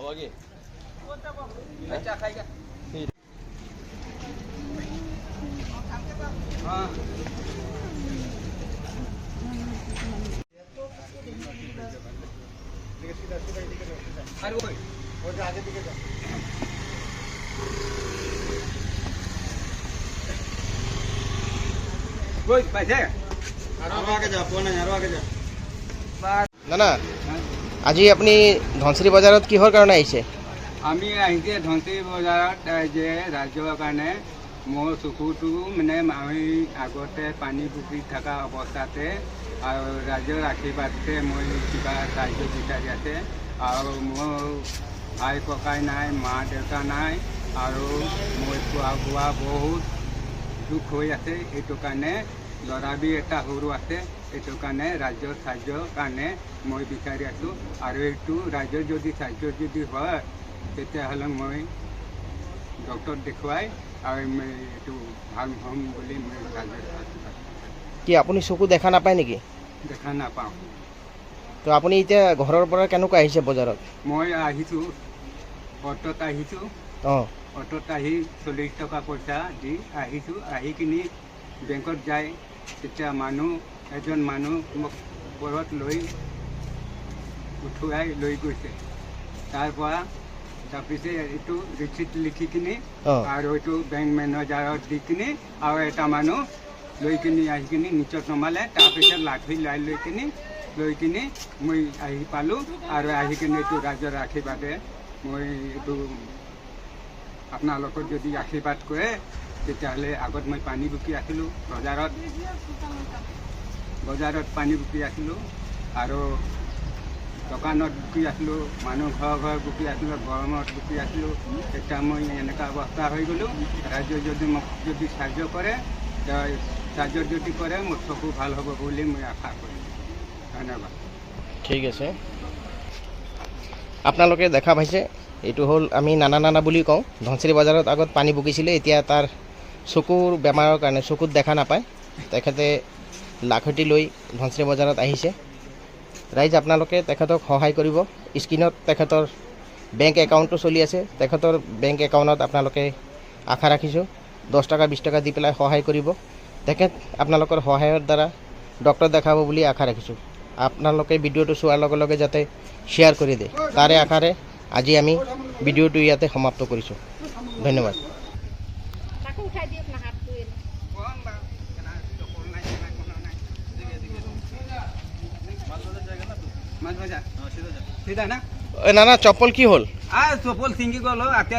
आवागे अच्छा खाएगा हाँ अरे वो आगे दिखे जा कोई पैसे आवागे जा फोन है आवागे जा না না আজি আপুনি ধনশ্ৰী বজাৰত কিহৰ কাৰণে আহিছে? আমি আহিছে ধনশ্ৰী বজাৰত যে ৰাজ্যৰ কাৰণে মোৰ চকুটো মানে আমি আগতে পানী পুখুৰী থকা অৱস্থাতে আৰু ৰাজ্যৰ আশীৰ্বাদতে মই কিবা সাহায্য বিচাৰি আছে আৰু মোৰ ভাই ককাই নাই মা দেউতা নাই আৰু মই খোৱা বোৱা বহুত দুখ হৈ আছে এইটো কাৰণে ল'ৰাবি এটা সৰু আছে এইটো কাৰণে ৰাজ্যৰ সাহায্যৰ কাৰণে মই বিচাৰি আছোঁ আৰু এইটো ৰাজ্যৰ যদি সাহায্য যদি হয় তেতিয়াহ'লে মই ডক্টৰ দেখুৱাই আৰু মই এইটো ভাল হ'ম বুলি মই ৰাজ্যৰ আশীৰ্বাদ কি আপুনি চকু দেখা নাপায় নেকি? দেখা নাপাওঁ তো আপুনি এতিয়া ঘৰৰ পৰা কেনেকৈ আহিছে বজাৰত? মই আহিছোঁ অটোত আহিছোঁ অঁ অটোত আহি 40 টকা পইচা দি আহিছোঁ আহি কিনি বেংকত যায় তেতিয়া এজন মানুহ মোক ওপৰত লৈ উঠুৱাই লৈ গৈছে তাৰপৰা তাৰপিছত এইটো ৰিচিট লিখি কিনি আৰু এইটো বেংক মেনেজাৰত দি কিনি আৰু এটা মানুহ লৈ কিনি আহি কিনি নিচত নমালে তাৰপিছত লাঠি লৈ কিনি মই আহি পালোঁ আৰু আহি কিনি এইটো ৰাজ্যৰ আশীৰ্বাদে মই এইটো আপোনালোকৰ যদি আশীৰ্বাদ কৰে তেতিয়াহ'লে আগত মই পানী বুকি আছিলোঁ বজাৰত পানী বুকি আছিলোঁ আৰু দোকানত বুকি আছিলোঁ মানুহ ঘৰ বুকি আছিলোঁ গৰমত বুকি আছিলোঁ তেতিয়া মই এনেকুৱা অৱস্থা হৈ গ'লোঁ ৰাজ্য যদি মোক যদি সাহায্য কৰে সাহায্য যদি কৰে মোৰ চকু ভাল হ'ব বুলি মই আশা কৰিম ধন্যবাদ ঠিক আছে আপোনালোকে দেখা পাইছে এইটো হ'ল আমি নানা বুলি কওঁ ধনশ্ৰী বজাৰত আগত পানী বুকিছিলে এতিয়া তাৰ চকুৰ বেমাৰৰ কাৰণে চকুত দেখা নাপায় তেখেতে লাখতি লৈ ধনশ্ৰী বজাৰত আহিছে ৰাইজ আপোনালোকে তেখেতক সহায় কৰিব স্ক্ৰীনত তেখেতৰ বেংক একাউণ্টটো চলি আছে তেখেতৰ বেংক একাউণ্টত আপোনালোকে আশা ৰাখিছোঁ 10 টকা 20 টকা দি পেলাই সহায় কৰিব তেখেত আপোনালোকৰ সহায়ৰ দ্বাৰা ডক্টৰ দেখাব বুলি আশা ৰাখিছোঁ আপোনালোকে ভিডিঅ'টো চোৱাৰ লগে লগে যাতে শ্বেয়াৰ কৰি দিয়ে তাৰে আশাৰে আজি আমি ভিডিঅ'টো ইয়াতে সমাপ্ত কৰিছোঁ ধন্যবাদ सीधा ना না চপ্পল কি হ'ল? चप्पल सिंगी गलो आते